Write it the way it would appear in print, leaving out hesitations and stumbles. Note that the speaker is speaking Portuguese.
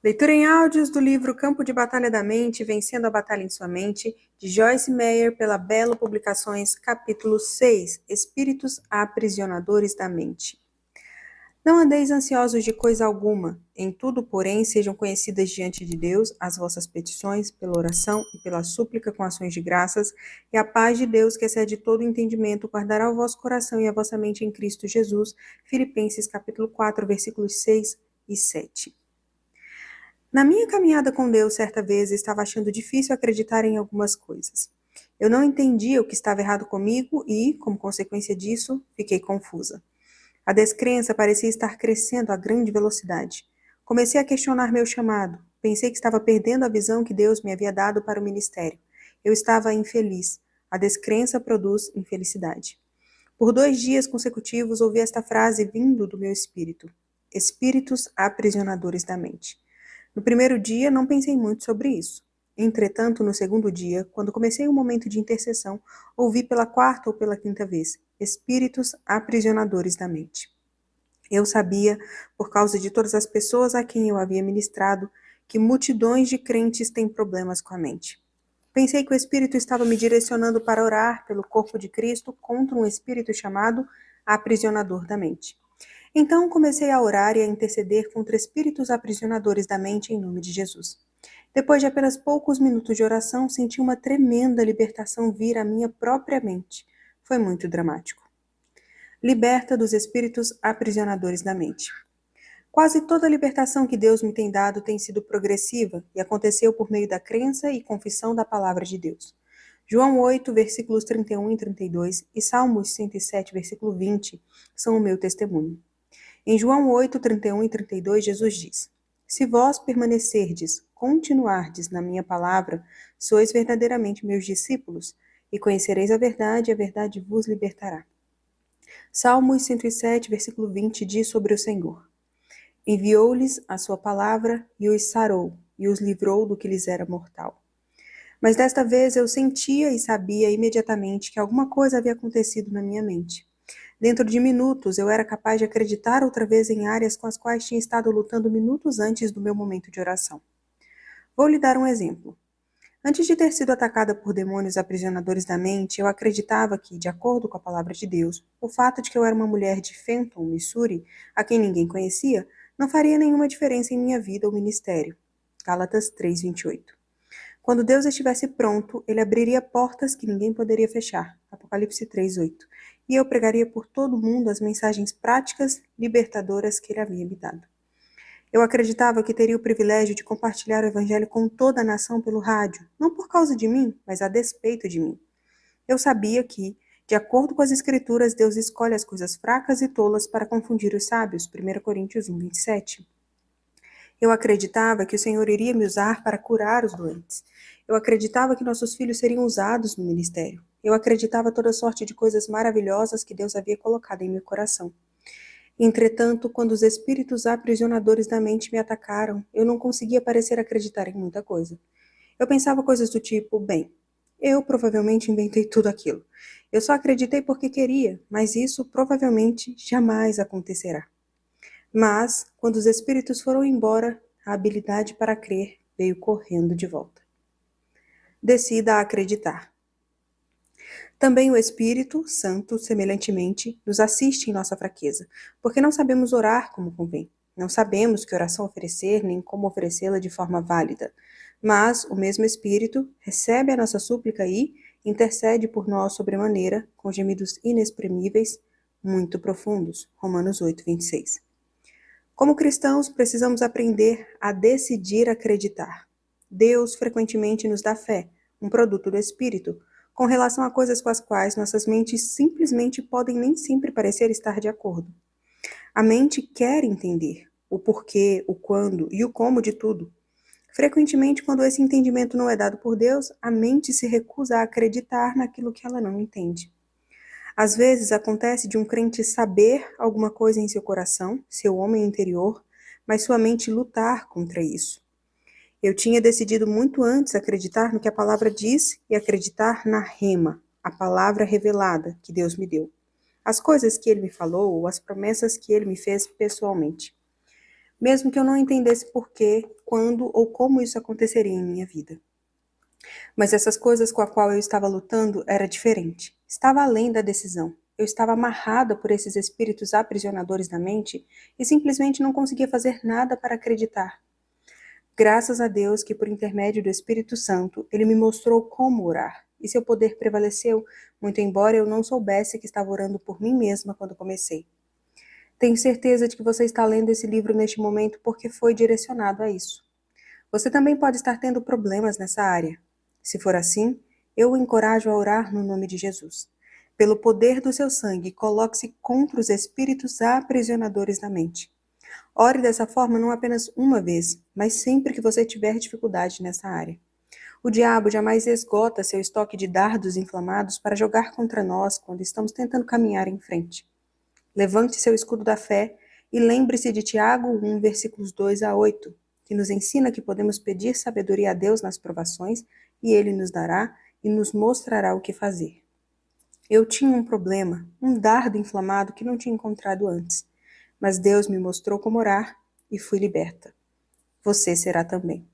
Leitura em áudios do livro Campo de Batalha da Mente, Vencendo a Batalha em Sua Mente, de Joyce Meyer, pela Belo Publicações, capítulo 6, Espíritos Aprisionadores da Mente. Não andeis ansiosos de coisa alguma, em tudo, porém, sejam conhecidas diante de Deus as vossas petições, pela oração e pela súplica com ações de graças, e a paz de Deus, que excede todo entendimento, guardará o vosso coração e a vossa mente em Cristo Jesus. Filipenses capítulo 4, versículos 6 e 7. Na minha caminhada com Deus, certa vez, estava achando difícil acreditar em algumas coisas. Eu não entendia o que estava errado comigo e, como consequência disso, fiquei confusa. A descrença parecia estar crescendo a grande velocidade. Comecei a questionar meu chamado. Pensei que estava perdendo a visão que Deus me havia dado para o ministério. Eu estava infeliz. A descrença produz infelicidade. Por 2 dias consecutivos ouvi esta frase vindo do meu espírito: Espíritos aprisionadores da mente. No primeiro dia, não pensei muito sobre isso. Entretanto, no segundo dia, quando comecei o momento de intercessão, ouvi pela quarta ou pela quinta vez: Espíritos aprisionadores da mente. Eu sabia, por causa de todas as pessoas a quem eu havia ministrado, que multidões de crentes têm problemas com a mente. Pensei que o Espírito estava me direcionando para orar pelo corpo de Cristo contra um espírito chamado aprisionador da mente. Então comecei a orar e a interceder contra espíritos aprisionadores da mente em nome de Jesus. Depois de apenas poucos minutos de oração, senti uma tremenda libertação vir à minha própria mente. Foi muito dramático. Liberta dos espíritos aprisionadores da mente. Quase toda a libertação que Deus me tem dado tem sido progressiva e aconteceu por meio da crença e confissão da palavra de Deus. João 8, versículos 31 e 32 e Salmos 107, versículo 20 são o meu testemunho. Em João 8, 31 e 32, Jesus diz: Se vós permanecerdes, continuardes na minha palavra, sois verdadeiramente meus discípulos, e conhecereis a verdade vos libertará. Salmos 107, versículo 20 diz sobre o Senhor: Enviou-lhes a sua palavra e os sarou, e os livrou do que lhes era mortal. Mas desta vez eu sentia e sabia imediatamente que alguma coisa havia acontecido na minha mente. Dentro de minutos, eu era capaz de acreditar outra vez em áreas com as quais tinha estado lutando minutos antes do meu momento de oração. Vou lhe dar um exemplo. Antes de ter sido atacada por demônios aprisionadores da mente, eu acreditava que, de acordo com a palavra de Deus, o fato de que eu era uma mulher de Fenton, Missouri, a quem ninguém conhecia, não faria nenhuma diferença em minha vida ou ministério. Gálatas 3:28. Quando Deus estivesse pronto, ele abriria portas que ninguém poderia fechar. Apocalipse 3:8. E eu pregaria por todo o mundo as mensagens práticas, libertadoras que ele havia me dado. Eu acreditava que teria o privilégio de compartilhar o evangelho com toda a nação pelo rádio, não por causa de mim, mas a despeito de mim. Eu sabia que, de acordo com as escrituras, Deus escolhe as coisas fracas e tolas para confundir os sábios. 1 Coríntios 1:27. Eu acreditava que o Senhor iria me usar para curar os doentes. Eu acreditava que nossos filhos seriam usados no ministério. Eu acreditava toda sorte de coisas maravilhosas que Deus havia colocado em meu coração. Entretanto, quando os espíritos aprisionadores da mente me atacaram, eu não conseguia parecer acreditar em muita coisa. Eu pensava coisas do tipo, bem, eu provavelmente inventei tudo aquilo. Eu só acreditei porque queria, mas isso provavelmente jamais acontecerá. Mas, quando os espíritos foram embora, a habilidade para crer veio correndo de volta. Decida a acreditar. Também o Espírito Santo, semelhantemente, nos assiste em nossa fraqueza, porque não sabemos orar como convém. Não sabemos que oração oferecer, nem como oferecê-la de forma válida. Mas o mesmo Espírito recebe a nossa súplica e intercede por nós sobremaneira, com gemidos inexprimíveis, muito profundos. Romanos 8:26. Como cristãos, precisamos aprender a decidir acreditar. Deus frequentemente nos dá fé, um produto do Espírito, com relação a coisas com as quais nossas mentes simplesmente podem nem sempre parecer estar de acordo. A mente quer entender o porquê, o quando e o como de tudo. Frequentemente, quando esse entendimento não é dado por Deus, a mente se recusa a acreditar naquilo que ela não entende. Às vezes acontece de um crente saber alguma coisa em seu coração, seu homem interior, mas sua mente lutar contra isso. Eu tinha decidido muito antes acreditar no que a palavra diz e acreditar na rema, a palavra revelada que Deus me deu. As coisas que ele me falou ou as promessas que ele me fez pessoalmente. mesmo que eu não entendesse por quê, quando ou como isso aconteceria em minha vida. Mas essas coisas com as quais eu estava lutando era diferente. Estava além da decisão. Eu estava amarrada por esses espíritos aprisionadores da mente e simplesmente não conseguia fazer nada para acreditar. Graças a Deus que, por intermédio do Espírito Santo, ele me mostrou como orar. E seu poder prevaleceu, muito embora eu não soubesse que estava orando por mim mesma quando comecei. Tenho certeza de que você está lendo esse livro neste momento porque foi direcionado a isso. Você também pode estar tendo problemas nessa área. Se for assim, eu o encorajo a orar no nome de Jesus. Pelo poder do seu sangue, coloque-se contra os espíritos aprisionadores da mente. Ore dessa forma não apenas uma vez, mas sempre que você tiver dificuldade nessa área. O diabo jamais esgota seu estoque de dardos inflamados para jogar contra nós quando estamos tentando caminhar em frente. Levante seu escudo da fé e lembre-se de Tiago 1, versículos 2 a 8, que nos ensina que podemos pedir sabedoria a Deus nas provações e Ele nos dará e nos mostrará o que fazer. Eu tinha um problema, um dardo inflamado que não tinha encontrado antes, mas Deus me mostrou como orar e fui liberta. Você será também.